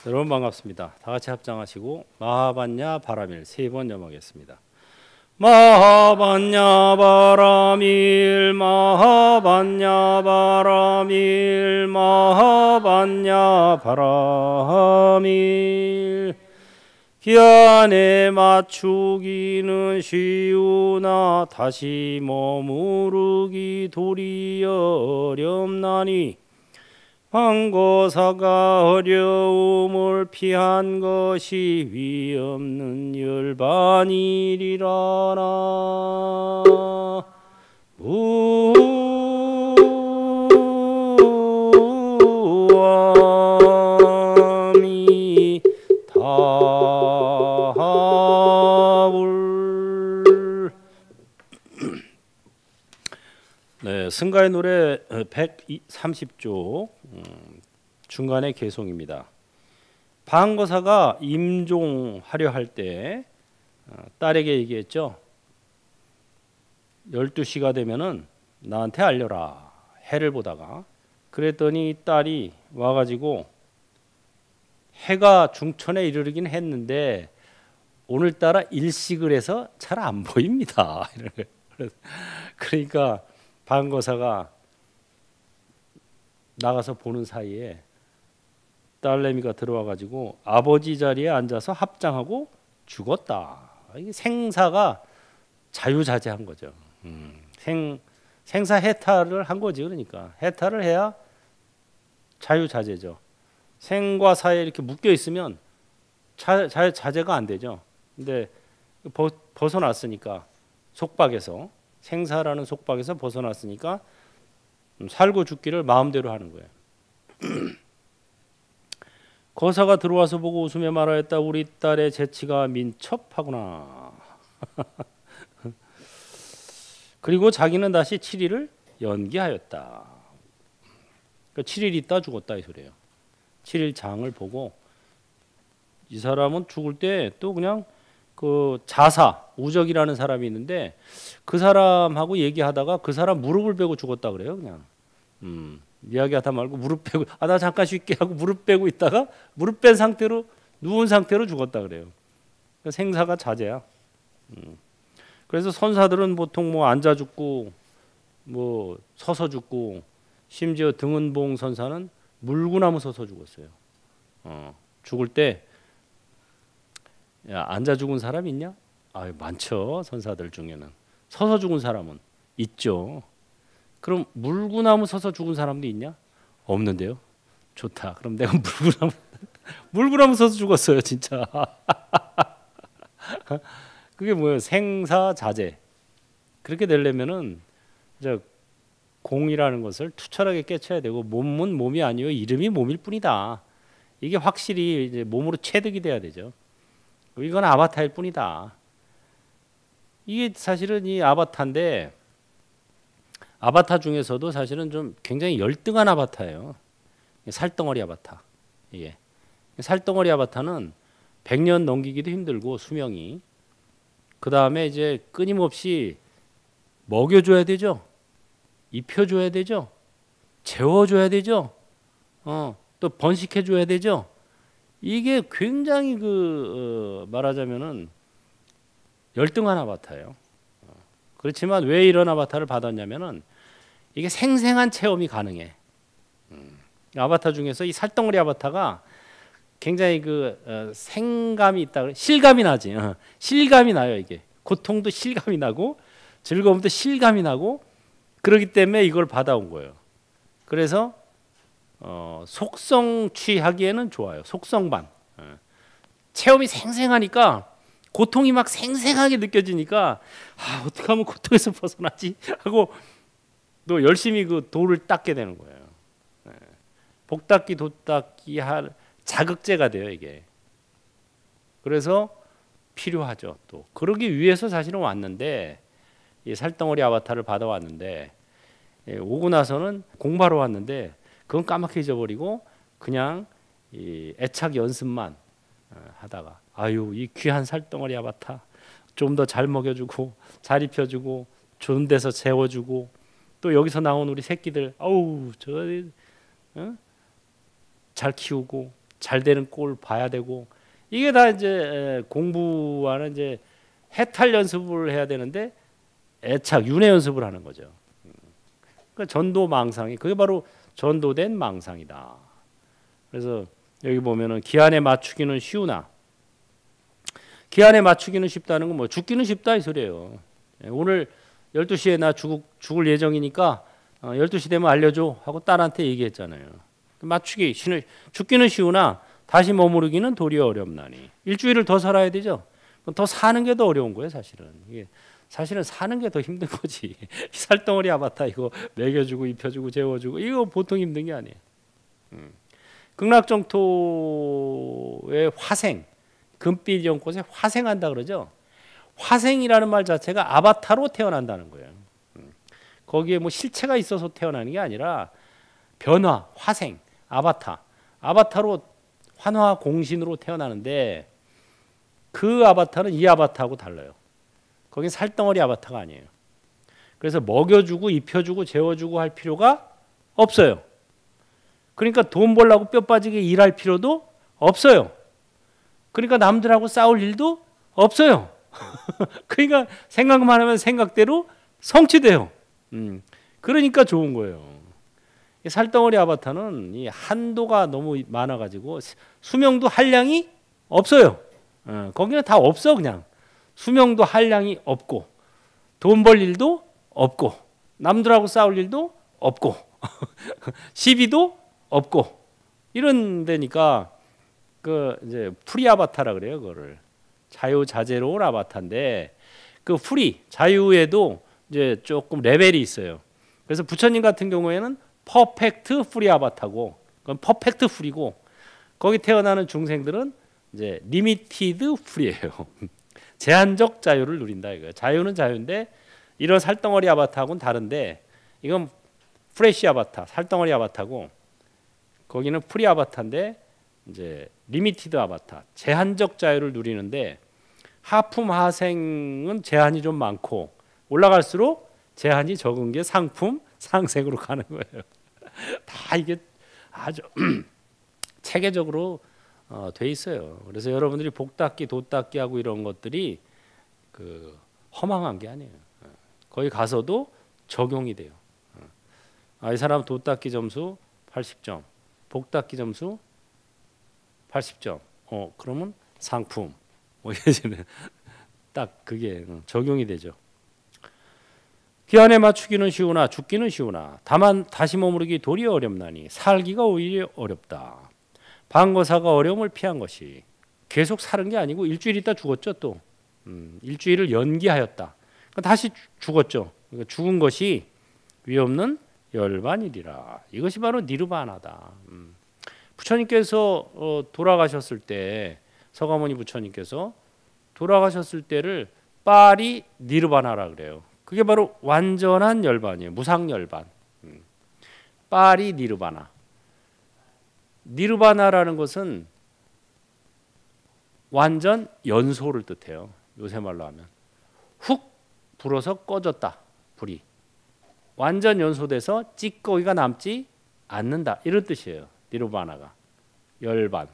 여러분 반갑습니다. 다 같이 합장하시고 마하반야 바라밀 3번 염하겠습니다. 마하반야 바라밀 마하반야 바라밀 마하반야 바라밀. 기한에 맞추기는 쉬우나 다시 머무르기 도리어 어렵나니 황고사가 어려움을 피한 것이 위없는 열반이리라나. 무아미 다울. 네, 승가의 노래 130조 중간의 개송입니다. 방거사가 임종하려 할 때 딸에게 얘기했죠. 12시가 되면은 나한테 알려라. 해를 보다가. 그랬더니 딸이 와가지고 해가 중천에 이르긴 했는데 오늘따라 일식을 해서 잘 안 보입니다. 그러니까 방거사가 나가서 보는 사이에 딸내미가 들어와가지고 아버지 자리에 앉아서 합장하고 죽었다. 이게 생사가 자유자재한 거죠. 생사 해탈을 한 거지. 그러니까 해탈을 해야 자유자재죠. 생과 사에 이렇게 묶여 있으면 자제가 안 되죠. 근데 벗어났으니까 속박에서 생사라는 속박에서 벗어났으니까 살고 죽기를 마음대로 하는 거예요. 거사가 들어와서 보고 웃으며 말하였다. 우리 딸의 재치가 민첩하구나. 그리고 자기는 다시 7일을 연기하였다. 그러니까 7일 있다 죽었다 이 소리예요. 7일 장을 보고 이 사람은 죽을 때 또 그냥 그 자사 우적이라는 사람이 있는데 그 사람하고 얘기하다가 그 사람 무릎을 베고 죽었다 그래요. 그냥 이야기하다 말고 무릎 빼고 나 잠깐 쉴게 하고 무릎 빼고 있다가 무릎 뺀 상태로 누운 상태로 죽었다 그래요. 그러니까 생사가 자제야. 그래서 선사들은 보통 뭐 앉아 죽고 뭐 서서 죽고 심지어 등은봉 선사는 물구나무 서서 죽었어요. 죽을 때 야, 앉아 죽은 사람 있냐? 많죠. 선사들 중에는. 서서 죽은 사람은 있죠. 그럼 물구나무 서서 죽은 사람도 있냐? 없는데요. 좋다. 그럼 내가 물구나무 서서 죽었어요, 진짜. 그게 뭐예요? 생사자제. 그렇게 되려면은 이제 공이라는 것을 투철하게 깨쳐야 되고 몸은 몸이 아니요 이름이 몸일 뿐이다. 이게 확실히 이제 몸으로 체득이 돼야 되죠. 이건 아바타일 뿐이다. 이게 사실은 이 아바타인데 아바타 중에서도 사실은 좀 굉장히 열등한 아바타예요. 살덩어리 아바타. 이게 살덩어리 아바타는 100년 넘기기도 힘들고 수명이. 그 다음에 이제 끊임없이 먹여줘야 되죠. 입혀줘야 되죠. 재워줘야 되죠. 또 번식해줘야 되죠. 이게 굉장히 말하자면은 열등한 아바타예요. 그렇지만 왜 이런 아바타를 받았냐면은 이게 생생한 체험이 가능해. 아바타 중에서 이 살덩어리 아바타가 굉장히 생감이 있다, 실감이 나지. 실감이 나요. 이게 고통도 실감이 나고 즐거움도 실감이 나고 그렇기 때문에 이걸 받아온 거예요. 그래서 속성 취하기에는 좋아요. 속성반. 체험이 생생하니까 고통이 막 생생하게 느껴지니까 어떻게 하면 고통에서 벗어나지 하고 또 열심히 그 돌을 닦게 되는 거예요. 복닦기 도닦기 할 자극제가 돼요 이게. 그래서 필요하죠. 또 그러기 위해서 사실은 왔는데 이 살덩어리 아바타를 받아왔는데 오고 나서는 공부하러 왔는데 그건 까맣게 잊어버리고 그냥 이 애착 연습만 하다가 이 귀한 살덩어리 아바타 좀 더 잘 먹여주고 잘 입혀주고 좋은 데서 재워주고 또 여기서 나온 우리 새끼들 잘 키우고 잘 되는 꼴 봐야 되고 이게 다 이제 공부하는 이제 해탈 연습을 해야 되는데 애착 윤회 연습을 하는 거죠. 그러니까 전도망상이 그게 바로 전도된 망상이다. 그래서 여기 보면은 기한에 맞추기는 쉬우나 기한에 맞추기는 쉽다는 건 뭐 죽기는 쉽다 이 소리예요. 오늘 12시에 나 죽을 예정이니까 12시 되면 알려줘 하고 딸한테 얘기했잖아요. 맞추기 죽기는 쉬우나 다시 머무르기는 도리어 어렵나니. 일주일을 더 살아야 되죠. 더 사는 게 더 어려운 거예요, 사실은. 이게 사실은 사는 게 더 힘든 거지. 살덩어리 아바타 이거 먹여주고 입혀주고 재워주고 이거 보통 힘든 게 아니에요. 극락정토의 화생, 금빛 연꽃에 화생한다 그러죠. 화생이라는 말 자체가 아바타로 태어난다는 거예요. 거기에 뭐 실체가 있어서 태어나는 게 아니라 변화, 화생, 아바타로 환화 공신으로 태어나는데 그 아바타는 이 아바타하고 달라요. 거긴 살덩어리 아바타가 아니에요. 그래서 먹여주고 입혀주고 재워주고 할 필요가 없어요. 그러니까 돈 벌려고 뼈 빠지게 일할 필요도 없어요. 그러니까 남들하고 싸울 일도 없어요. 그러니까 생각만 하면 생각대로 성취돼요. 그러니까 좋은 거예요. 살덩어리 아바타는 이 한도가 너무 많아가지고 수명도 한량이 없어요. 거기는 다 없어 그냥. 수명도 한량이 없고 돈 벌 일도 없고 남들하고 싸울 일도 없고 시비도 없고 이런 데니까 그 이제 프리 아바타라 그래요. 그거를 자유자재로운 아바타인데 그 프리 자유에도 이제 조금 레벨이 있어요. 그래서 부처님 같은 경우에는 퍼펙트 프리 아바타고 그건 퍼펙트 프리고 거기 태어나는 중생들은 이제 리미티드 프리예요. 제한적 자유를 누린다 이거예요. 자유는 자유인데 이런 살덩어리 아바타하고는 다른데 이건 프레시 아바타, 살덩어리 아바타고 거기는 프리 아바타인데 이제 리미티드 아바타, 제한적 자유를 누리는데 하품 하생은 제한이 좀 많고 올라갈수록 제한이 적은 게 상품, 상생으로 가는 거예요. 다 이게 아주 체계적으로 돼 있어요. 그래서 여러분들이 복 닦기, 도 닦기 하고 이런 것들이 그 허망한 게 아니에요. 거기 가서도 적용이 돼요. 이 사람 도 닦기 점수 80점, 복 닦기 점수 80점. 그러면 상품. 뭐 예전에 딱 그게 적용이 되죠. 기한에 맞추기는 쉬우나 죽기는 쉬우나 다만 다시 머무르기 도리어 어렵나니 살기가 오히려 어렵다. 방거사가 어려움을 피한 것이 계속 사는 게 아니고 일주일 있다 죽었죠 또. 일주일을 연기하였다. 그러니까 다시 죽었죠. 그러니까 죽은 것이 위없는 열반이리라. 이것이 바로 니르바나다. 부처님께서 돌아가셨을 때 서가모니 부처님께서 돌아가셨을 때를 파리 니르바나라 그래요. 그게 바로 완전한 열반이에요. 무상열반. 파리 니르바나. 니르바나라는 것은 완전 연소를 뜻해요. 요새 말로 하면 훅 불어서 꺼졌다. 불이 완전 연소돼서 찌꺼기가 남지 않는다. 이런 뜻이에요. 니르바나가 열반.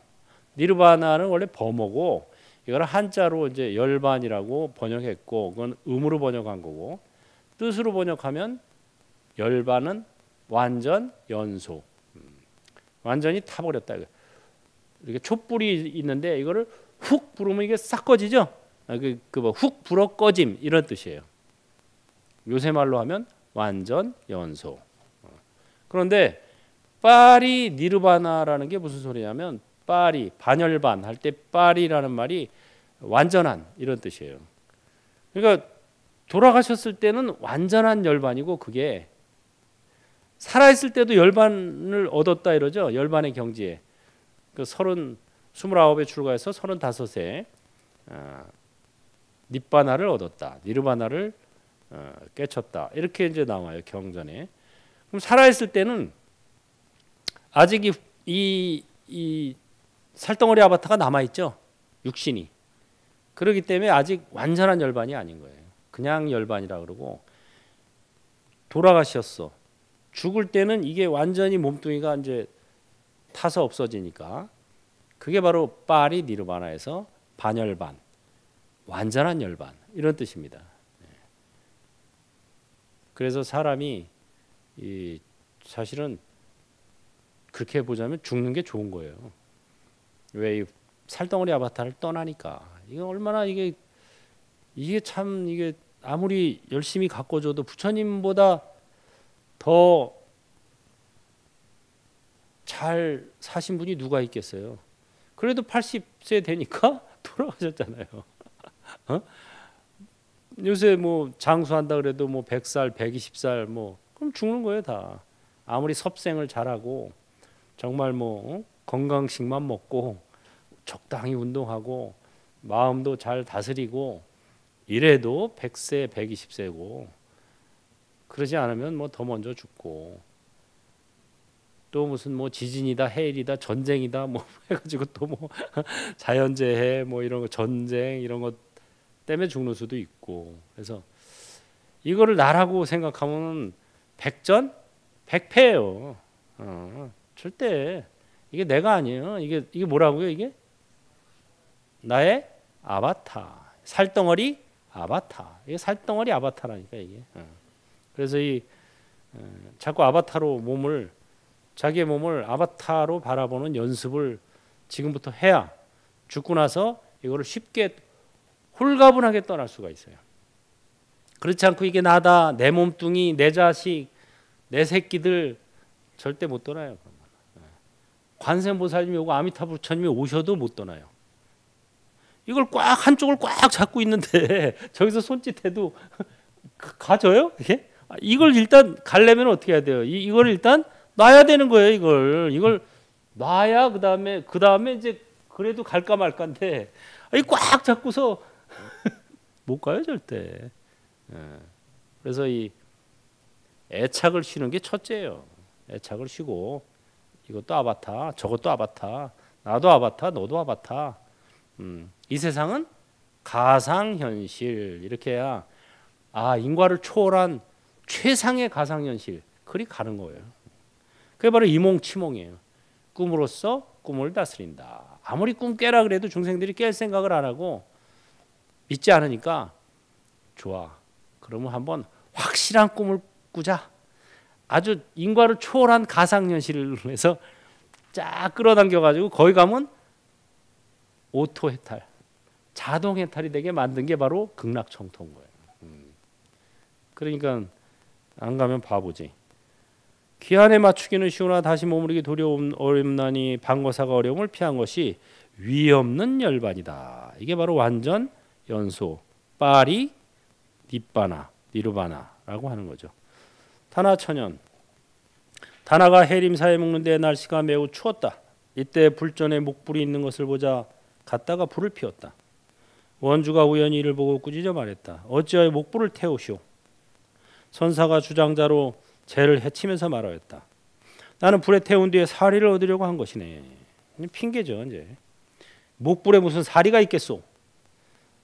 니르바나는 원래 범어고 이걸 한자로 이제 열반이라고 번역했고 그건 음으로 번역한 거고 뜻으로 번역하면 열반은 완전 연소. 완전히 타버렸다. 이렇게 촛불이 있는데 이거를 훅 불으면 이게 싹 꺼지죠. 훅 불어 꺼짐 이런 뜻이에요. 요새 말로 하면 완전 연소. 그런데 파리 니르바나라는 게 무슨 소리냐면 파리 반열반 할 때 파리라는 말이 완전한 이런 뜻이에요. 그러니까 돌아가셨을 때는 완전한 열반이고 그게 살아있을 때도 열반을 얻었다 이러죠. 열반의 경지에 그 29에 출가해서 35에 닛바나를 얻었다. 니르바나를 깨쳤다. 이렇게 이제 나와요 경전에. 그럼 살아있을 때는 아직 이 살덩어리 아바타가 남아 있죠. 육신이. 그렇기 때문에 아직 완전한 열반이 아닌 거예요. 그냥 열반이라 그러고 돌아가셨어. 죽을 때는 이게 완전히 몸뚱이가 이제 타서 없어지니까 그게 바로 파리 니르바나에서 반열반, 완전한 열반 이런 뜻입니다. 그래서 사람이 사실은 그렇게 보자면 죽는 게 좋은 거예요. 왜 이 살덩어리 아바타를 떠나니까 이게 얼마나 이게 참 이게 아무리 열심히 가꿔줘도 부처님보다 더 잘 사신 분이 누가 있겠어요. 그래도 80세 되니까 돌아가셨잖아요. 어? 요새 뭐 장수한다 그래도 뭐 100살, 120살 뭐 그럼 죽는 거예요 다. 아무리 섭생을 잘하고 정말 뭐 건강식만 먹고 적당히 운동하고 마음도 잘 다스리고 이래도 100세, 120세고 그러지 않으면 뭐 더 먼저 죽고 또 무슨 뭐 지진이다, 해일이다, 전쟁이다 뭐 해가지고 또 뭐 자연재해 뭐 이런 거 전쟁 이런 것 때문에 죽는 수도 있고 그래서 이거를 나라고 생각하면 백전 백패예요. 절대 이게 내가 아니에요. 이게 뭐라고요? 이게 나의 아바타, 살덩어리 아바타. 이게 살덩어리 아바타라니까 이게. 그래서 자꾸 아바타로 자기의 몸을 아바타로 바라보는 연습을 지금부터 해야 죽고 나서 이거를 쉽게 홀가분하게 떠날 수가 있어요. 그렇지 않고 이게 나다, 내 몸뚱이, 내 자식, 내 새끼들 절대 못 떠나요. 관세음보살님이 오고 아미타 부처님이 오셔도 못 떠나요. 이걸 한쪽을 꽉 잡고 있는데 저기서 손짓해도 가져요? 이게? 이걸 일단 가려면 어떻게 해야 돼요? 이걸 일단 놔야 되는 거예요. 이걸 놔야 그다음에 이제 그래도 갈까 말까인데 이 꽉 잡고서 못 가요 절대. 그래서 이 애착을 쉬는 게 첫째예요. 애착을 쉬고 이것도 아바타, 저것도 아바타, 나도 아바타, 너도 아바타. 이 세상은 가상현실 이렇게 해야 인과를 초월한 최상의 가상현실 그리 가는 거예요. 그게 바로 이몽치몽이에요. 꿈으로써 꿈을 다스린다. 아무리 꿈 깨라 그래도 중생들이 깰 생각을 안 하고 믿지 않으니까 좋아. 그러면 한번 확실한 꿈을 꾸자. 아주 인과를 초월한 가상현실을 해서 쫙 끌어당겨가지고 거기 가면 오토 해탈, 자동 해탈이 되게 만든 게 바로 극락청토인 거예요. 그러니까 안 가면 바보지. 기한에 맞추기는 쉬우나 다시 머무르기 어렵나니 방거사가 어려움을 피한 것이 위없는 열반이다. 이게 바로 완전 연소, 파리 니빠나, 니르바나라고 하는 거죠. 타나천연. 다나가 해림사에 묵는데 날씨가 매우 추웠다. 이때 불전에 목불이 있는 것을 보자 갔다가 불을 피웠다. 원주가 우연히 이를 보고 꾸짖어 말했다. 어찌하여 목불을 태우시오? 선사가 주장자로 죄를 해치면서 말하였다. 나는 불에 태운 뒤에 사리를 얻으려고 한 것이네. 핑계죠. 이제 목불에 무슨 사리가 있겠소?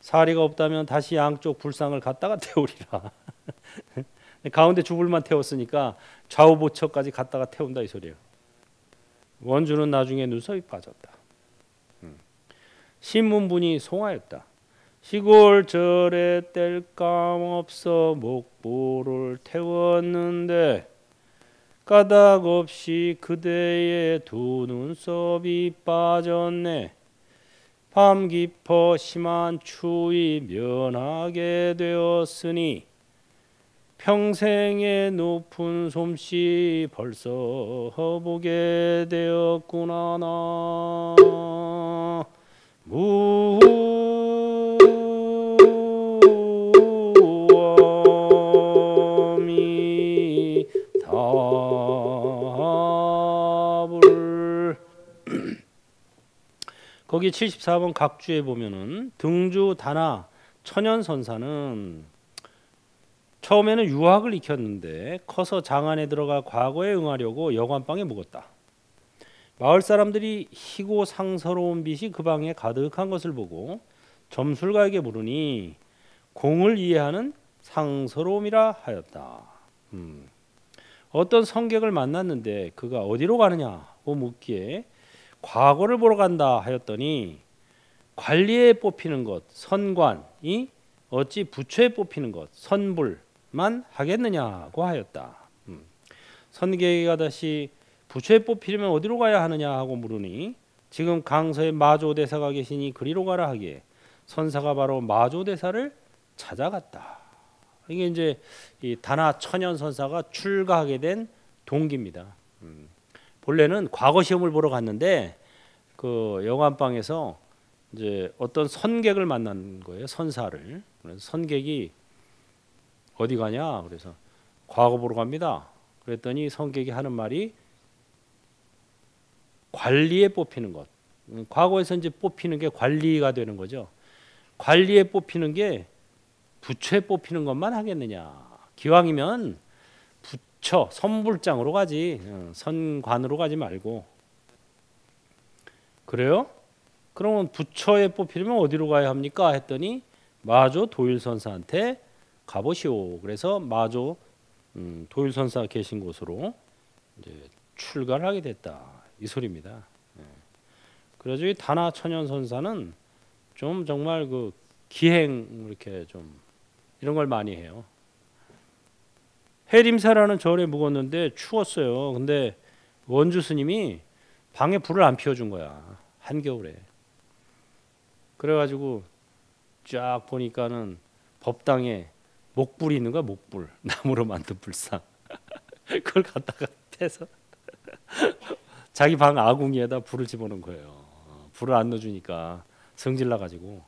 사리가 없다면 다시 양쪽 불상을 갖다가 태우리라. 가운데 주불만 태웠으니까 좌우 보처까지 갖다가 태운다 이 소리예요. 원주는 나중에 눈썹이 빠졌다. 신문분이 송하였다. 시골 절에 뗄감 없어 목불을 태웠는데 까닭없이 그대의 두 눈썹이 빠졌네. 밤 깊어 심한 추위 면하게 되었으니 평생의 높은 솜씨 벌써 보게 되었구나. 거기 74번 각주에 보면은 등주 다나 천연선사는 처음에는 유학을 익혔는데 커서 장안에 들어가 과거에 응하려고 여관방에 묵었다. 마을 사람들이 희고 상서로운 빛이 그 방에 가득한 것을 보고 점술가에게 물으니 공을 이해하는 상서로움이라 하였다. 어떤 성객을 만났는데 그가 어디로 가느냐고 묻기에 과거를 보러 간다 하였더니 관리에 뽑히는 것 선관이 어찌 부처에 뽑히는 것 선불만 하겠느냐고 하였다. 선객이가 다시 부처에 뽑히려면 어디로 가야 하느냐 하고 물으니 지금 강서에 마조대사가 계시니 그리로 가라 하기에 선사가 바로 마조대사를 찾아갔다. 이게 이제 이 다나 천연 선사가 출가하게 된 동기입니다. 본래는 과거 시험을 보러 갔는데 그 영안방에서 이제 어떤 선객을 만난 거예요. 선사를. 그래서 선객이 어디 가냐? 그래서 과거 보러 갑니다. 그랬더니 선객이 하는 말이 관리에 뽑히는 것. 과거에서 이제 뽑히는 게 관리가 되는 거죠. 관리에 뽑히는 게 부처에 뽑히는 것만 하겠느냐. 기왕이면 부처 선불장으로 가지. 선관으로 가지 말고. 그래요? 그러면 부처에 뽑히려면 어디로 가야 합니까? 했더니 마조 도일선사한테 가보시오. 그래서 마조 도일선사 계신 곳으로 이제 출가를 하게 됐다. 이 소리입니다. 그래서 이 다나 천연선사는 좀 정말 그 기행 이렇게 좀 이런 걸 많이 해요. 해림사라는 절에 묵었는데 추웠어요. 근데 원주 스님이 방에 불을 안 피워준 거야. 한겨울에. 그래가지고 쫙 보니까는 법당에 목불이 있는 거야. 목불. 나무로 만든 불상. 그걸 갖다가 떼서 자기 방 아궁이에다 불을 집어넣은 거예요. 불을 안 넣어주니까 성질 나가지고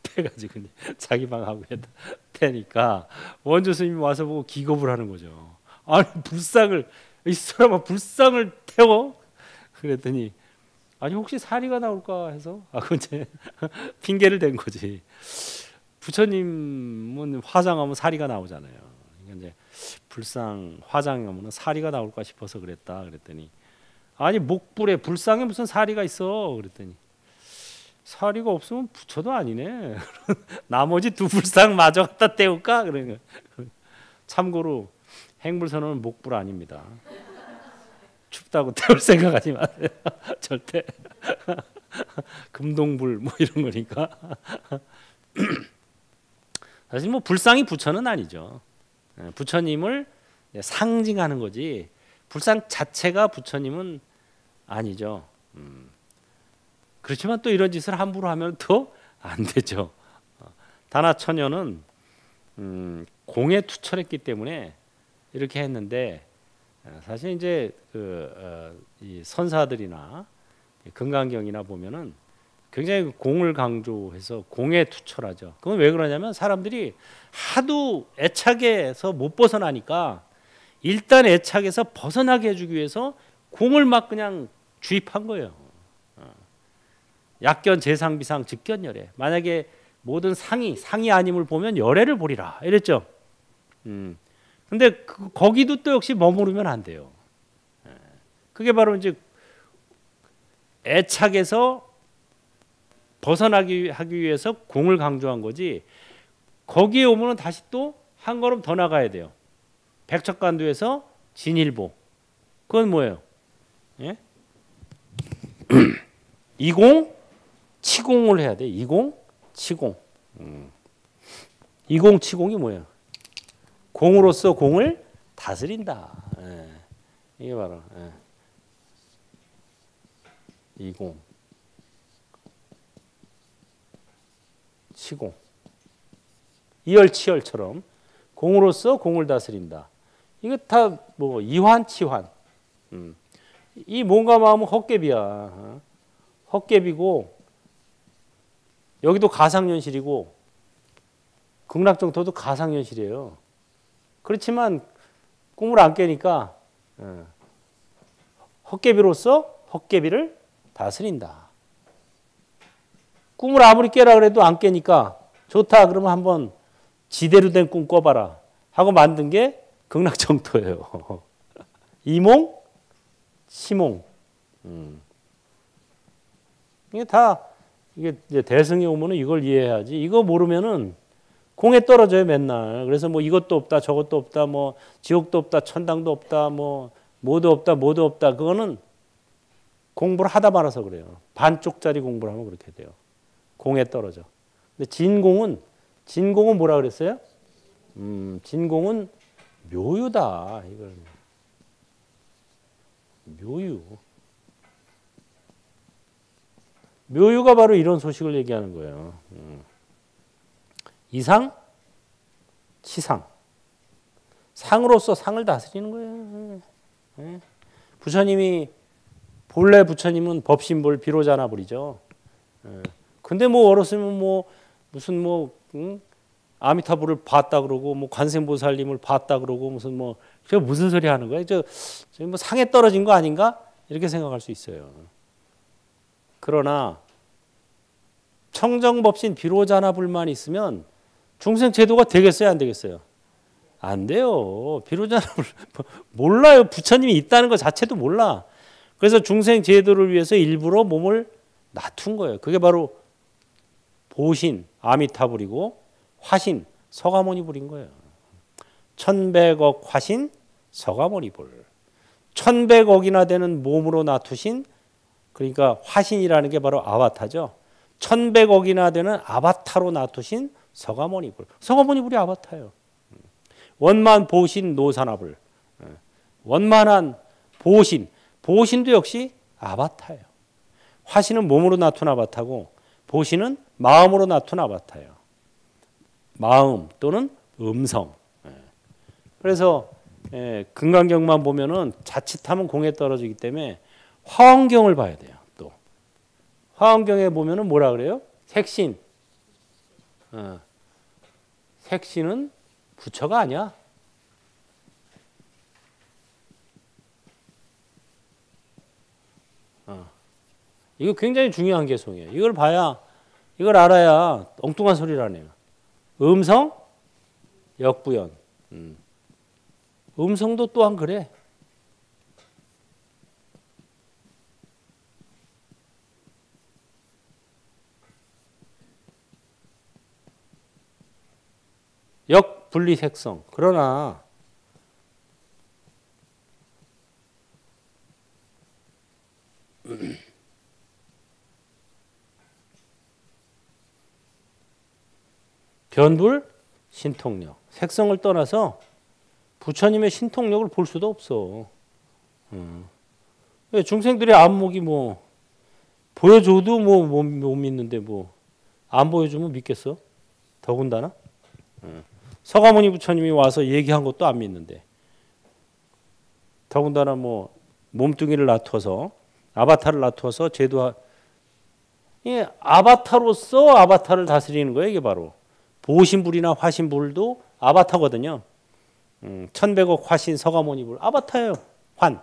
빼가지고 자기 방 아궁이에다 태니까 원주 스님이 와서 보고 기겁을 하는 거죠. 아니 불상을 이 사람아 불상을 태워? 그랬더니 아니 혹시 사리가 나올까 해서 그제 핑계를 댄 거지. 부처님은 화장하면 사리가 나오잖아요. 그러니까 이제 불상 화장하면 사리가 나올까 싶어서 그랬다. 그랬더니 아니 목불에 불상에 무슨 사리가 있어? 그랬더니 사리가 없으면 부처도 아니네. 나머지 두 불상 마저 갖다 떼울까? 그러니까 참고로 행불선언은 목불 아닙니다. 춥다고 태울 생각하지 마세요. 절대. 금동불 뭐 이런 거니까. 사실 뭐 불상이 부처는 아니죠. 부처님을 상징하는 거지. 불상 자체가 부처님은 아니죠. 그렇지만 또 이런 짓을 함부로 하면 또 안 되죠. 다나 천연은 공에 투철했기 때문에 이렇게 했는데 사실 이제 이 선사들이나 금강경이나 보면은 굉장히 공을 강조해서 공에 투철하죠. 그건 왜 그러냐면 사람들이 하도 애착에서 못 벗어나니까 일단 애착에서 벗어나게 해주기 위해서 공을 막 그냥 주입한 거예요. 약견 재상비상 직견열애. 만약에 모든 상이 아님을 보면 열애를 보리라 이랬죠. 근데 거기도 또 역시 머무르면 안 돼요. 그게 바로 이제 애착에서 벗어나기 하기 위해서 공을 강조한 거지. 거기에 오면은 다시 또 한 걸음 더 나가야 돼요. 백척간두에서 진일보. 그건 뭐예요? 예? 이공 치공을 해야 돼. 이공 치공. 이공 치공이 뭐예요? 공으로서 공을 다스린다. 예. 이게 바로 이공 치공. 이열치열처럼 공으로서 공을 다스린다. 이거 다 뭐 이환치환. 이 몸과 마음은 헛개비야. 헛개비고 여기도 가상현실이고 극락정토도 가상현실이에요. 그렇지만 꿈을 안 깨니까 헛개비로서 헛개비를 다스린다. 꿈을 아무리 깨라 그래도 안 깨니까 좋다 그러면 한번 지대로 된 꿈 꿔봐라 하고 만든 게 극락정토예요. 이몽, 치몽. 이게 다 이게 이제 대승에 오면은 이걸 이해해야지. 이거 모르면은 공에 떨어져요 맨날. 그래서 뭐 이것도 없다, 저것도 없다, 뭐 지옥도 없다, 천당도 없다, 뭐 뭐도 없다, 뭐도 없다. 그거는 공부를 하다 말아서 그래요. 반쪽짜리 공부를 하면 그렇게 돼요. 공에 떨어져. 근데 진공은 뭐라 그랬어요? 진공은 묘유다. 이걸 묘유. 묘유가 바로 이런 소식을 얘기하는 거예요. 이상, 치상. 상으로서 상을 다스리는 거예요. 예. 부처님이 본래 부처님은 법신불 비로자나불이죠. 근데 뭐 어렸으면 뭐 무슨 뭐 아미타불을 봤다 그러고 뭐 관세음보살님을 봤다 그러고 무슨 뭐 저 무슨 소리 하는 거예요? 저 뭐 상에 떨어진 거 아닌가? 이렇게 생각할 수 있어요. 그러나 청정법신 비로자나불만 있으면 중생 제도가 되겠어요, 안 되겠어요? 안 돼요. 비로자나불 몰라요. 부처님이 있다는 것 자체도 몰라. 그래서 중생 제도를 위해서 일부러 몸을 낮춘 거예요. 그게 바로 보신 아미타불이고 화신 서가모니불인 거예요. 1100억 화신 서가모니불. 1100억이나 되는 몸으로 낮추신, 그러니까 화신이라는 게 바로 아바타죠. 1100억이나 되는 아바타로 낮추신 서가모니불. 서가모니불이 아바타예요. 원만 보신 노사나불. 원만한 보신. 보신도 역시 아바타예요. 화신은 몸으로 나툰 아바타고 보신은 마음으로 나툰 아바타예요. 마음 또는 음성. 그래서 금강경만 보면은 자칫하면 공에 떨어지기 때문에 화엄경을 봐야 돼요. 또 화엄경에 보면은 뭐라 그래요? 색신. 색신은 부처가 아니야. 이거 굉장히 중요한 개송이에요. 이걸 봐야, 이걸 알아야 엉뚱한 소리를 안 해요. 음성, 역부연. 음성도 또한 그래. 역분리색성. 그러나 변불, 신통력. 색성을 떠나서 부처님의 신통력을 볼 수도 없어. 중생들의 안목이 뭐 보여줘도 뭐 못 믿는데 뭐 안 보여주면 믿겠어? 더군다나 서가모니 부처님이 와서 얘기한 것도 안 믿는데, 더군다나 뭐 몸뚱이를 놔둬서 아바타를 놔둬서 제도, 이 아바타로서 아바타를 다스리는 거예요. 이게 바로 보신불이나 화신불도 아바타거든요. 1100억 화신 서가모니불 아바타예요. 환.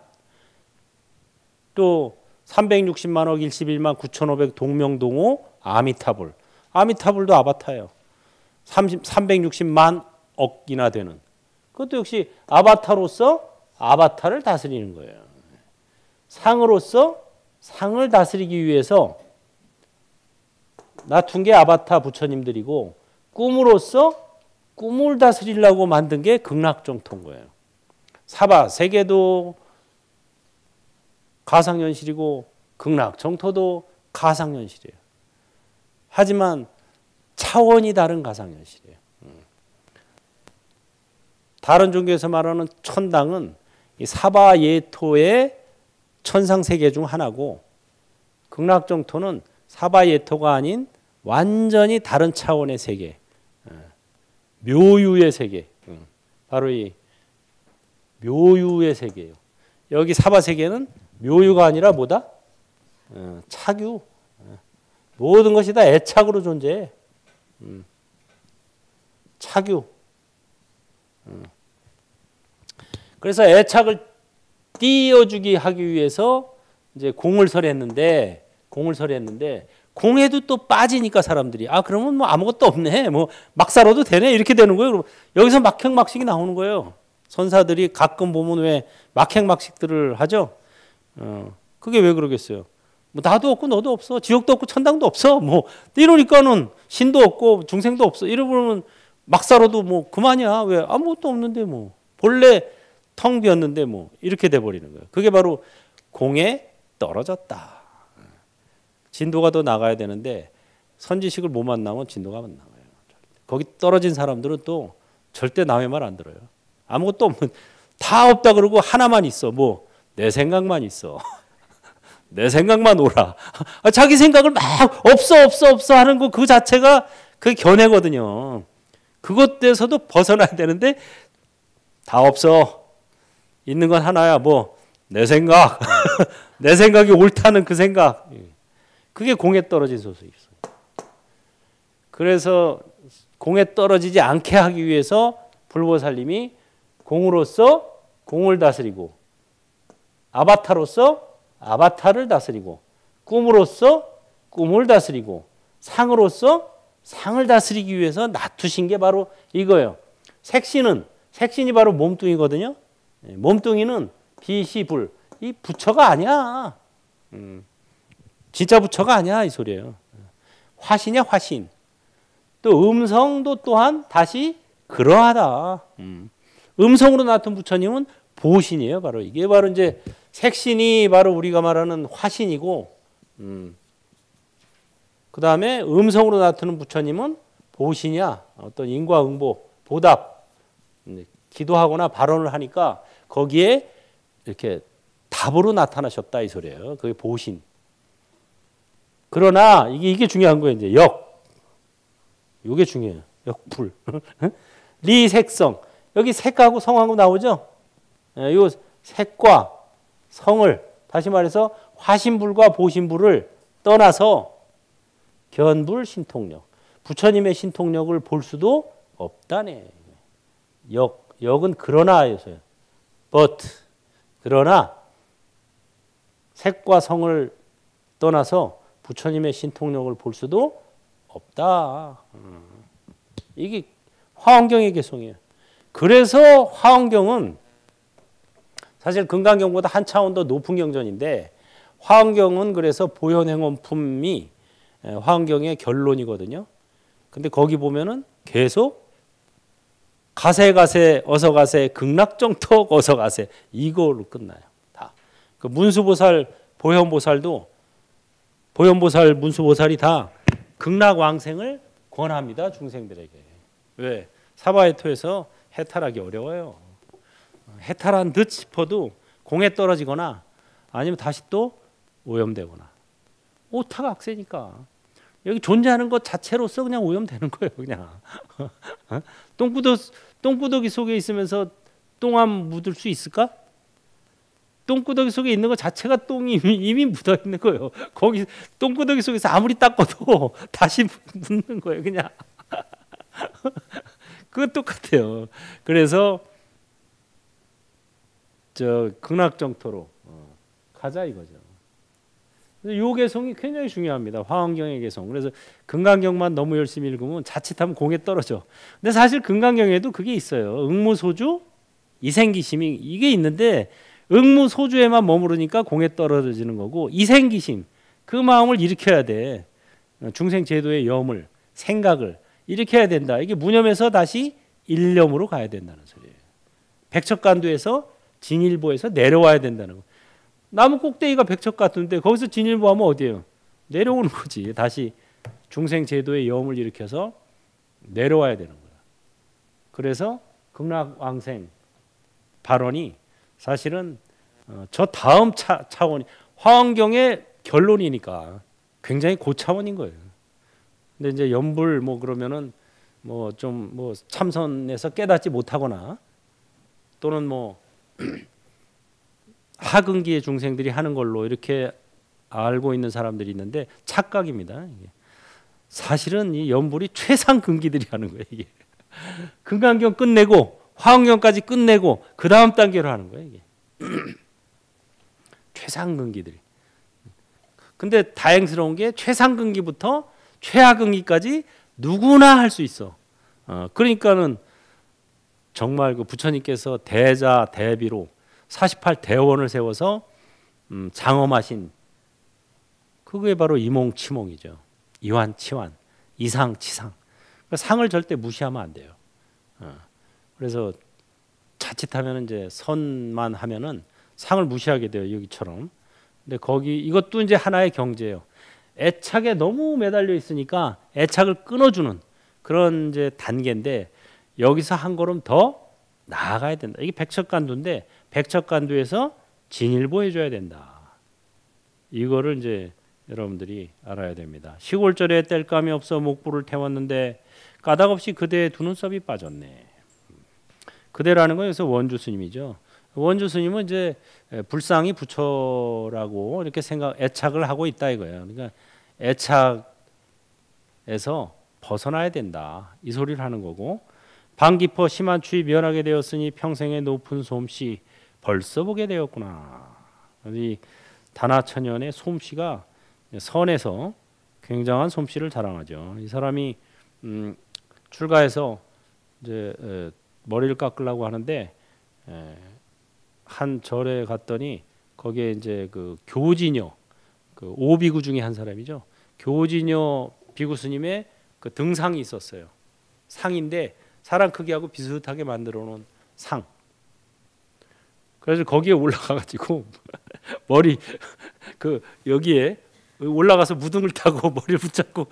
또 360만억 11만 9,500 동명동호 아미타불. 아미타불도 아바타예요. 360만 억이나 되는. 그것도 역시 아바타로서 아바타를 다스리는 거예요. 상으로서 상을 다스리기 위해서 낮춘 게 아바타 부처님들이고, 꿈으로서 꿈을 다스리려고 만든 게 극락정토인 거예요. 사바 세계도 가상현실이고 극락정토도 가상현실이에요. 하지만 차원이 다른 가상현실이에요. 다른 종교에서 말하는 천당은 이 사바예토의 천상세계 중 하나고, 극락정토는 사바예토가 아닌 완전히 다른 차원의 세계, 묘유의 세계, 바로 이 묘유의 세계예요. 여기 사바세계는 묘유가 아니라 뭐다? 차규. 모든 것이 다 애착으로 존재해. 차규. 그래서 애착을 띄워주기 하기 위해서 이제 공을 설했는데 공에도 또 빠지니까 사람들이 그러면 뭐 아무것도 없네, 뭐 막 살아도 되네, 이렇게 되는 거예요. 여기서 막행막식이 나오는 거예요. 선사들이 가끔 보면 왜 막행막식들을 하죠. 그게 왜 그러겠어요? 뭐 나도 없고 너도 없어, 지옥도 없고 천당도 없어, 뭐 이러니까는 신도 없고 중생도 없어, 이러면 막 살아도 뭐 그만이야. 왜? 아무것도 없는데, 뭐 본래 텅 비었는데 뭐 이렇게 돼 버리는 거예요. 그게 바로 공의 떨어졌다. 진도가 더 나가야 되는데 선지식을 못 만나면 진도가 안 나가요. 거기 떨어진 사람들은 또 절대 남의 말 안 들어요. 아무것도 없는, 다 없다 그러고 하나만 있어. 뭐 내 생각만 있어. 내 생각만 오라. 자기 생각을 막 없어 하는 거 그 자체가 그게 견해거든요. 그것에서도 벗어나야 되는데 다 없어. 있는 건 하나야. 뭐 내 생각. 내 생각이 옳다는 그 생각. 그게 공에 떨어진 소설이 있어요. 그래서 공에 떨어지지 않게 하기 위해서 불보살님이 공으로서 공을 다스리고, 아바타로서 아바타를 다스리고, 꿈으로서 꿈을 다스리고, 상으로서 상을 다스리기 위해서 놔두신 게 바로 이거예요. 색신이 바로 몸뚱이거든요. 몸뚱이는 빛이 불, 이 부처가 아니야. 진짜 부처가 아니야 이 소리예요. 화신이야 화신. 또 음성도 또한 다시 그러하다. 음성으로 나타난 부처님은 보신이에요. 바로 이게 바로 이제 색신이 바로 우리가 말하는 화신이고, 그 다음에 음성으로 나타나는 부처님은 보신이야. 어떤 인과응보, 보답, 기도하거나 발언을 하니까 거기에 이렇게 답으로 나타나셨다 이 소리예요. 그게 보신. 그러나 이게 중요한 거예요. 이제 이게 중요해요. 역불. 리색성. 여기 색하고 성하고 나오죠. 이 색과 성을 다시 말해서 화신불과 보신불을 떠나서 견불 신통력. 부처님의 신통력을 볼 수도 없다네. 역은 그러나여서요. but 그러나 색과 성을 떠나서 부처님의 신통력을 볼 수도 없다. 이게 화엄경의 개성이에요. 그래서 화엄경은 사실 금강경보다 한 차원 더 높은 경전인데, 화엄경은 그래서 보현행원품이 화엄경의 결론이거든요. 근데 거기 보면은 계속 가세 어서 가세 극락정턱 어서 가세 이걸로 끝나요. 다. 그 문수보살 보현보살도 보현보살 문수보살이 다 극락왕생을 권합니다. 중생들에게. 왜? 사바해토에서 해탈하기 어려워요. 해탈한 듯 싶어도 공에 떨어지거나 아니면 다시 또 오염되거나. 오타가 악세니까. 여기 존재하는 것 자체로서 그냥 오염되는 거예요. 그냥. 똥구더기 속에 있으면서 똥함 묻을 수 있을까? 똥구더기 속에 있는 것 자체가 똥이 이미 묻어 있는 거예요. 거기 똥구더기 속에서 아무리 닦아도 다시 묻는 거예요. 그냥. 그건 똑같아요. 그래서 저 극락정토로 가자 이거죠. 요 개성이 굉장히 중요합니다. 화엄경의 개성. 그래서 금강경만 너무 열심히 읽으면 자칫하면 공에 떨어져. 근데 사실 금강경에도 그게 있어요. 응무소주, 이생기심이 이게 있는데 응무소주에만 머무르니까 공에 떨어지는 거고, 이생기심 그 마음을 일으켜야 돼. 중생제도의 염을, 생각을 일으켜야 된다. 이게 무념에서 다시 일념으로 가야 된다는 소리예요. 백척간두에서 진일보에서 내려와야 된다는 거. 나무 꼭대기가 백척간두인데 거기서 진일보하면 어디예요? 내려오는 거지. 다시 중생제도의 염을 일으켜서 내려와야 되는 거야. 그래서 극락왕생 발언이 사실은 저 다음 차원이 화엄경의 결론이니까 굉장히 고차원인 거예요. 근데 이제 연불 뭐 그러면은 뭐 좀 뭐 참선에서 깨닫지 못하거나 또는 뭐 하근기의 중생들이 하는 걸로 이렇게 알고 있는 사람들이 있는데 착각입니다. 이게. 사실은 이 연불이 최상근기들이 하는 거예요. 이게. 금강경 끝내고 화엄경까지 끝내고 그 다음 단계로 하는 거예요. 이게. 최상근기들이. 근데 다행스러운 게 최상근기부터 최하근기까지 누구나 할 수 있어. 그러니까는 정말 그 부처님께서 대자 대비로 48대원을 세워서 장엄하신 그게 바로 이몽치몽이죠. 이환치환, 이상치상. 그러니까 상을 절대 무시하면 안 돼요. 그래서 자칫하면 이제 선만 하면은 상을 무시하게 돼요. 여기처럼 근데 거기 이것도 이제 하나의 경제예요. 애착에 너무 매달려 있으니까 애착을 끊어주는 그런 이제 단계인데 여기서 한 걸음 더 나아가야 된다. 이게 백척간두인데 백척간두에서 진일보 해줘야 된다. 이거를 이제 여러분들이 알아야 됩니다. 시골절에 뗄감이 없어 목불을 태웠는데 까닭없이 그대의 두 눈썹이 빠졌네. 그대라는 건 여기서 원주 스님이죠. 원주 스님은 이제 불상이 부처라고 이렇게 애착을 하고 있다 이거예요. 그러니까 애착에서 벗어나야 된다. 이 소리를 하는 거고 방 깊어 심한 추위 면하게 되었으니 평생의 높은 솜씨 벌써 보게 되었구나. 이 다나천연의 솜씨가 선에서 굉장한 솜씨를 자랑하죠. 이 사람이 출가해서 이제 머리를 깎으려고 하는데 한 절에 갔더니 거기에 이제 그 교진여 그 오비구 중에 한 사람이죠. 교진여 비구 스님의 그 등상이 있었어요. 상인데 사람 크기하고 비슷하게 만들어 놓은 상. 그래서 거기에 올라가 가지고 머리 그 여기에 올라가서 무등을 타고 머리를 붙잡고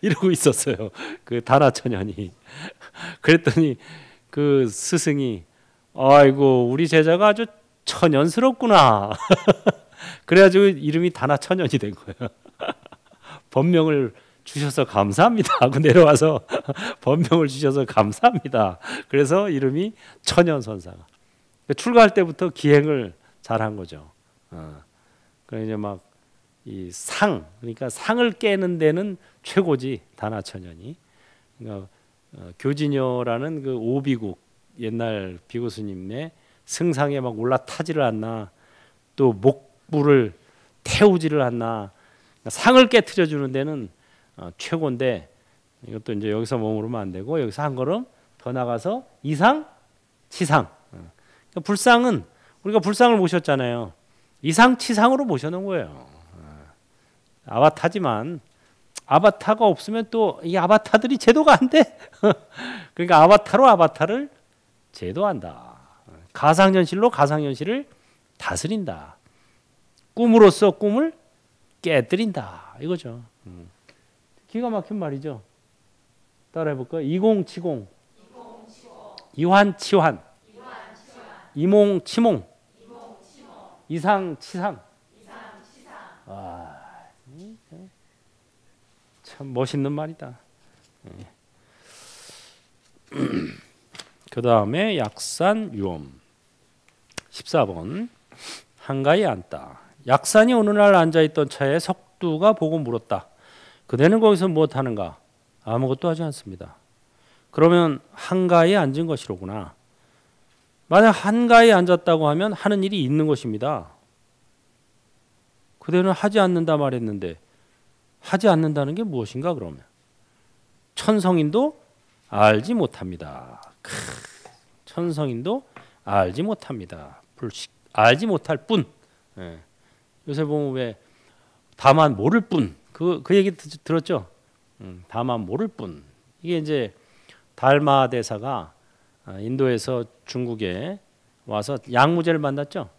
이러고 있었어요. 그 다나천연이. 그랬더니 그 스승이 아이고 우리 제자가 아주 천연스럽구나. 그래가지고 이름이 다나천연이 된 거예요. 법명을 주셔서 감사합니다 하고 내려와서 법명을 주셔서 감사합니다. 그래서 이름이 천연선사가. 출가할 때부터 기행을 잘한 거죠. 그래 이제 막 이 그러니까 상을 깨는 데는 최고지 다나천연이. 그러니까 교진여라는 그 오비국 옛날 비구 스님의 승상에 막 올라타지를 않나 또 목불을 태우지를 않나 그러니까 상을 깨트려 주는 데는 최고인데 이것도 이제 여기서 머무르면 안 되고 여기서 한 걸음 더 나가서 이상 치상. 그러니까 불상은 우리가 불상을 모셨잖아요. 이상 치상으로 모셔놓은 거예요. 아바타지만 아바타가 없으면 또 이 아바타들이 제도가 안 돼. 그러니까 아바타로 아바타를 제도한다. 가상현실로 가상현실을 다스린다. 꿈으로써 꿈을 깨뜨린다. 이거죠. 기가 막힌 말이죠. 따라해볼까요? 이공치공, 이환치환, 이몽치몽, 이상치상. 와, 참 멋있는 말이다. 그 다음에 약산유엄 14번 한가히 앉다. 약산이 어느 날 앉아있던 차에 석두가 보고 물었다. 그대는 거기서 무엇하는가? 아무것도 하지 않습니다. 그러면 한가히 앉은 것이로구나. 만약 한가히 앉았다고 하면 하는 일이 있는 것입니다. 그대는 하지 않는다 말했는데 하지 않는다는 게 무엇인가 그러면? 천성인도 알지 못합니다. 천성인도 알지 못합니다. 불식 알지 못할 뿐. 예. 요새 보면 왜 다만 모를 뿐. 그 얘기 들었죠? 다만 모를 뿐. 이게 이제 달마 대사가 인도에서 중국에 와서 양무제를 만났죠.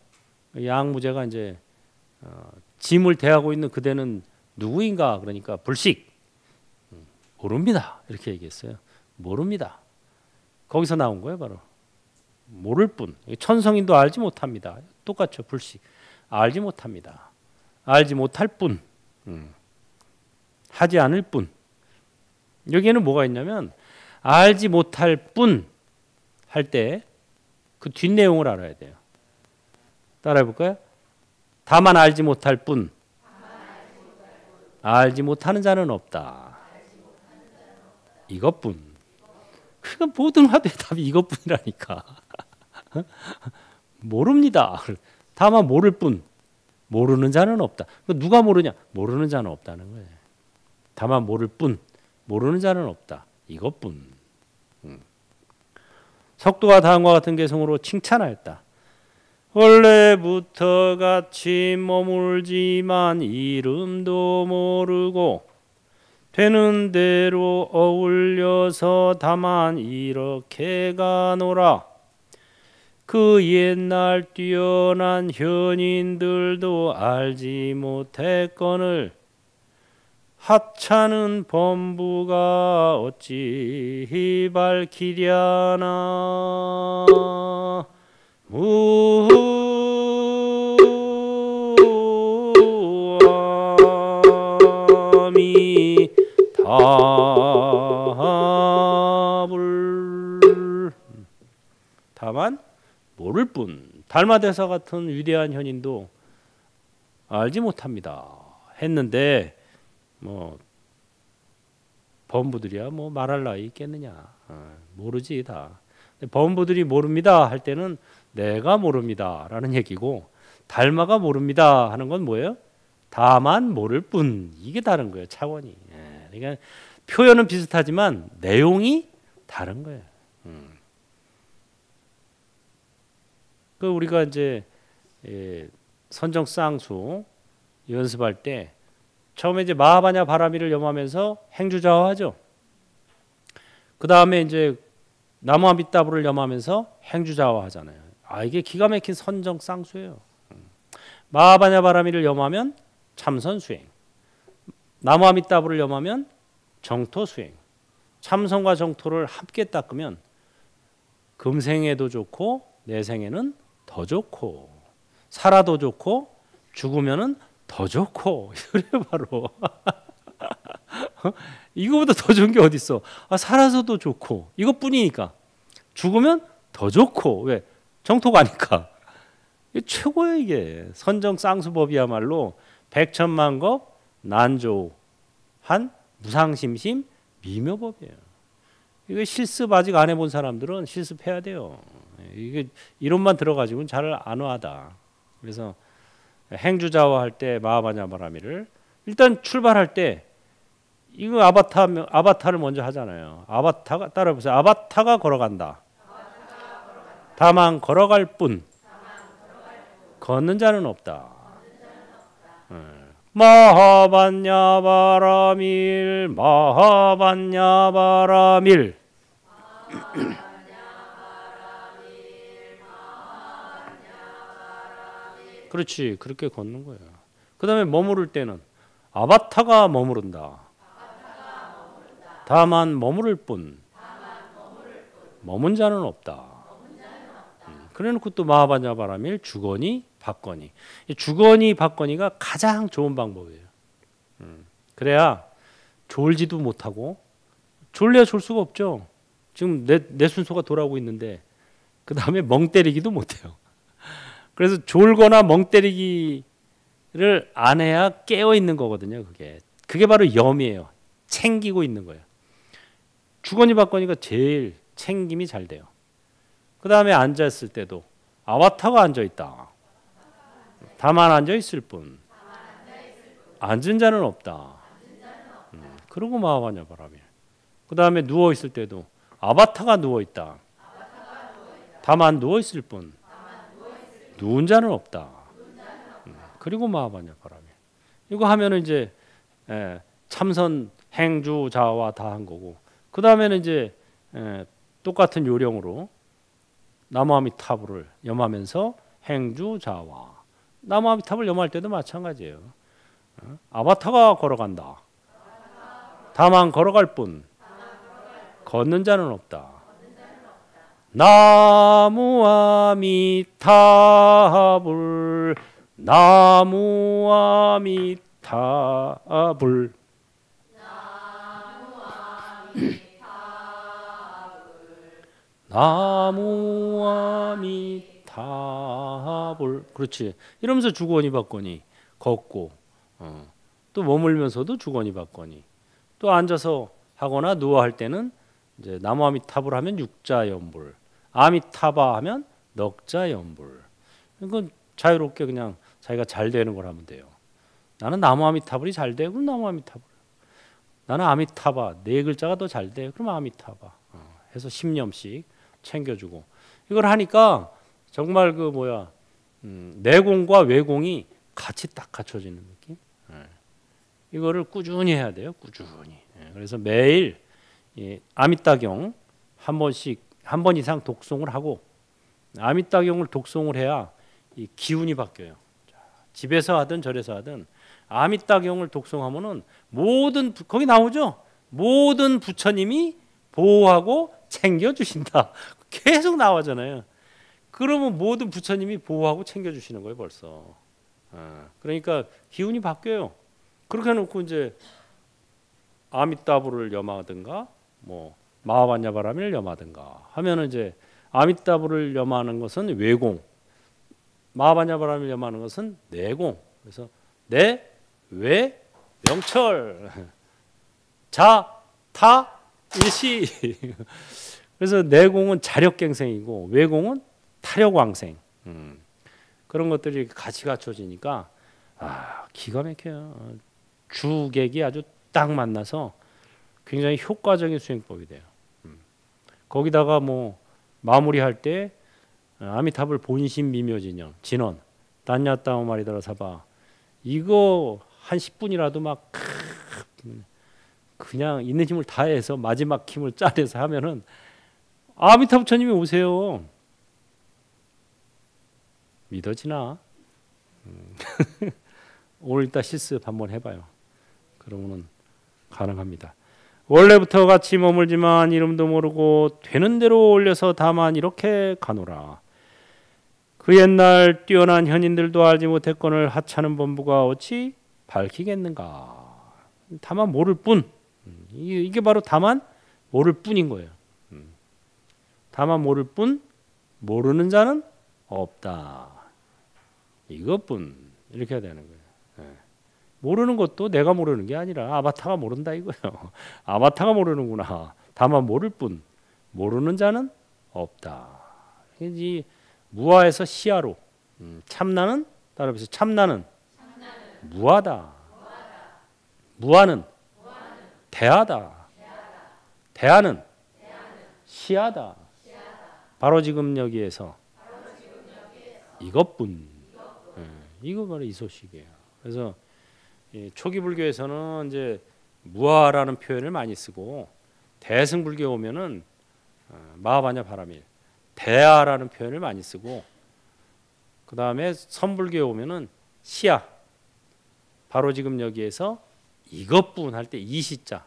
양무제가 이제 짐을 대하고 있는 그대는 누구인가? 그러니까 불식 모릅니다. 이렇게 얘기했어요. 모릅니다. 거기서 나온 거예요, 바로. 모를 뿐. 천성인도 알지 못합니다. 똑같죠, 불식. 알지 못합니다. 알지 못할 뿐. 하지 않을 뿐. 여기에는 뭐가 있냐면 알지 못할 뿐 할 때 그 뒷내용을 알아야 돼요. 따라해 볼까요? 다만 알지 못할 뿐. 알지 못하는 자는 없다. 이것뿐. 그러니까 모든 화두의 답이 이것뿐이라니까. 모릅니다. 다만 모를 뿐. 모르는 자는 없다. 누가 모르냐? 모르는 자는 없다는 거예요. 다만 모를 뿐. 모르는 자는 없다. 이것뿐. 석도가 다음과 같은 개성으로 칭찬하였다. 원래부터 같이 머물지만 이름도 모르고 되는 대로 어울려서 다만 이렇게 가노라. 그 옛날 뛰어난 현인들도 알지 못했거늘 하찮은 범부가 어찌 밝히랴나. 무아미 답을. 다만 모를 뿐. 달마대사 같은 위대한 현인도 알지 못합니다 했는데 뭐 범부들이야 뭐 말할 나위 있겠느냐. 모르지 다. 범부들이 모릅니다 할 때는 내가 모릅니다 라는 얘기고, 달마가 모릅니다 하는 건 뭐예요? 다만 모를 뿐. 이게 다른 거예요, 차원이. 그러니까 표현은 비슷하지만 내용이 다른 거예요. 그 우리가 이제 선정쌍수 연습할 때 처음에 이제 마하바냐 바라미를 염하면서 행주자화하죠. 그 다음에 이제 나무아미따불을 염하면서 행주자화하잖아요. 이게 기가 막힌 선정쌍수예요. 마하바냐 바라미를 염하면 참선수행, 나무아미따불을 염하면 정토수행. 참선과 정토를 함께 닦으면 금생에도 좋고 내생에는 더 좋고, 살아도 좋고 죽으면은 더 좋고. 이래 바로. 이거보다 더 좋은 게 어디 있어? 살아서도 좋고 이것뿐이니까. 죽으면 더 좋고. 왜? 정토가 아니까. 이게 최고예요. 이게 선정쌍수법이야말로 백천만겁 난조한 무상심심 미묘법이에요. 이거 실습 아직 안 해본 사람들은 실습해야 돼요. 이게 이론만 들어가지고는 잘 안 와다. 그래서 행주자화 할 때 마하바냐 바라미를 일단 출발할 때 이거 아바타를 먼저 하잖아요. 아바타가 따라해보세요. 아바타가 걸어간다. 다만 걸어갈 뿐. 걷는 자는 없다. 마하바냐 바라밀 마하바냐 바라밀. 그렇지. 그렇게 걷는 거예요. 그 다음에 머무를 때는 아바타가 머무른다. 다만 머무를 뿐. 머문 자는 없다. 그래놓고 또 마하바냐 바라밀 주거니 받거니. 주거니 받거니가 가장 좋은 방법이에요. 그래야 졸지도 못하고, 졸래야 졸 수가 없죠. 지금 내 순서가 돌아오고 있는데 그 다음에 멍 때리기도 못해요. 그래서 졸거나 멍 때리기를 안 해야 깨어 있는 거거든요. 그게 바로 염이에요. 챙기고 있는 거예요. 주거니 받거니가 제일 챙김이 잘 돼요. 그 다음에 앉았을 때도 아바타가 앉아 있다. 다만 앉아 있을 뿐. 앉은 자는 없다. 그러고 마하바냐 바라밀. 그 다음에 누워 있을 때도 아바타가 누워 있다. 다만 누워 있을 뿐. 누운 자는 없다. 그리고 마하바냐 바라밀. 이거 하면은 이제 참선 행주 자와 다 한 거고, 그 다음에는 이제 똑같은 요령으로 나무아미타불을 염하면서 행주 자와. 나무아미타불 염할 때도 마찬가지예요. 아바타가 걸어간다. 다만 걸어갈 뿐. 걷는 자는 없다. 나무아미타불 나무아미타불. 나무아미타불. 그렇지. 이러면서 주거니 받거니 걷고, 또 머물면서도 주거니 받거니, 또 앉아서 하거나 누워 할 때는 이제 나무아미타불 하면 육자연불, 아미타바 하면 넉자연불. 이건 자유롭게 그냥 자기가 잘 되는 걸 하면 돼요. 나는 나무아미타불이 잘 돼. 그럼 나무아미타불. 나는 아미타바 네 글자가 더 잘 돼. 그럼 아미타바. 해서 10년씩 챙겨주고, 이걸 하니까 정말 내공과 외공이 같이 딱 갖춰지는 느낌. 이거를 꾸준히 해야 돼요. 꾸준히. 그래서 매일 아미따경 한 번 이상 독송을 하고, 아미따경을 독송을 해야 이 기운이 바뀌어요. 집에서 하든 절에서 하든 아미따경을 독송하면은 모든 거기 나오죠. 모든 부처님이 보호하고 챙겨주신다. 계속 나오잖아요. 그러면 모든 부처님이 보호하고 챙겨주시는 거예요 벌써. 그러니까 기운이 바뀌어요. 그렇게 해놓고 이제 아미따불을 염하든가 뭐 마하반야바라밀을 염하든가 하면은 이제 아미따불을 염하는 것은 외공, 마하반야바라밀을 염하는 것은 내공. 그래서 내, 외, 명철, 자, 타, 일시. 그래서 내공은 자력갱생이고 외공은 타력왕생. 그런 것들이 같이 갖춰지니까 기가 막혀요. 주객이 아주 딱 만나서 굉장히 효과적인 수행법이 돼요. 거기다가 뭐 마무리할 때 아미타불 본심 미묘진영 진원 단야따오 마리다라 사바 이거 한 10분이라도 막 그냥 있는 힘을 다해서 마지막 힘을 짜내서 하면은 아미타 부처님이 오세요. 믿어지나? 오늘 이따 실습 한번 해봐요. 그러면은 가능합니다. 원래부터 같이 머물지만 이름도 모르고 되는 대로 올려서 다만 이렇게 가노라. 그 옛날 뛰어난 현인들도 알지 못했건을 하찮은 본부가 어찌 밝히겠는가. 다만 모를 뿐. 이게 바로 다만 모를 뿐인 거예요. 다만 모를 뿐 모르는 자는 없다. 이것뿐 이렇게 해야 되는 거예요. 모르는 것도 내가 모르는 게 아니라 아바타가 모른다 이거예요. 아바타가 모르는구나. 다만 모를 뿐 모르는 자는 없다. 이 무아에서 시아로 참나는 따라서 참나는 무아다. 무아는 대하다. 대하는 시하다. 바로 지금 여기에서 이것뿐. 이거 바로 이 소식이에요. 그래서 초기 불교에서는 이제 무아라는 표현을 많이 쓰고 대승불교에 오면은 마하반야 바라밀 대하라는 표현을 많이 쓰고 그 다음에 선불교에 오면은 시야 바로 지금 여기에서 이것뿐 할 때 이시자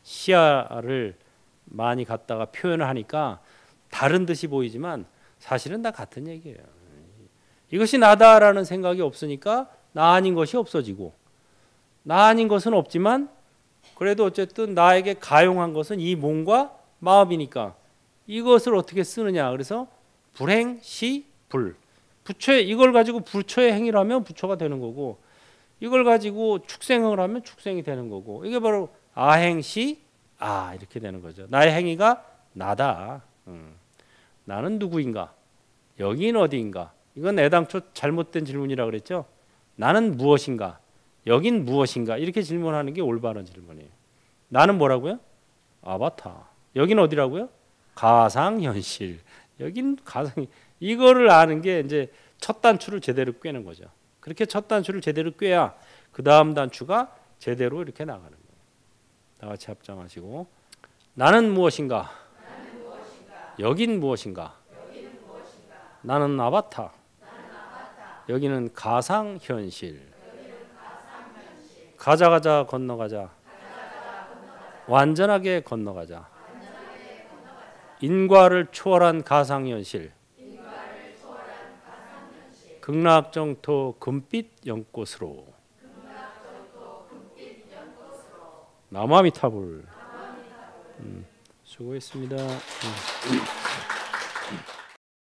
시야를 많이 갖다가 표현을 하니까 다른 듯이 보이지만 사실은 다 같은 얘기예요. 이것이 나다라는 생각이 없으니까 나 아닌 것이 없어지고 나 아닌 것은 없지만 그래도 어쨌든 나에게 가용한 것은 이 몸과 마음이니까 이것을 어떻게 쓰느냐. 그래서 불행시 불 부처의 이걸 가지고 부처의 행위를 하면 부처가 되는 거고 이걸 가지고 축생을 하면 축생이 되는 거고 이게 바로 아행시 이렇게 되는 거죠. 나의 행위가 나다. 나는 누구인가? 여기는 어디인가? 이건 애당초 잘못된 질문이라고 그랬죠. 나는 무엇인가? 여긴 무엇인가? 이렇게 질문하는 게 올바른 질문이에요. 나는 뭐라고요? 아바타. 여긴 어디라고요? 가상현실. 여긴 가상. 이거를 아는 게 이제 첫 단추를 제대로 꿰는 거죠. 그렇게 첫 단추를 제대로 꿰야 그 다음 단추가 제대로 이렇게 나가는 거예요. 다 같이 합장하시고 나는 무엇인가? 여긴 무엇인가? 나는 아바타. 여기는 가상현실. 가자 건너가자. 완전하게 건너가자. 인과를 초월한 가상현실. 극락정토 금빛 연꽃으로. 남아미타불. 수고했습니다.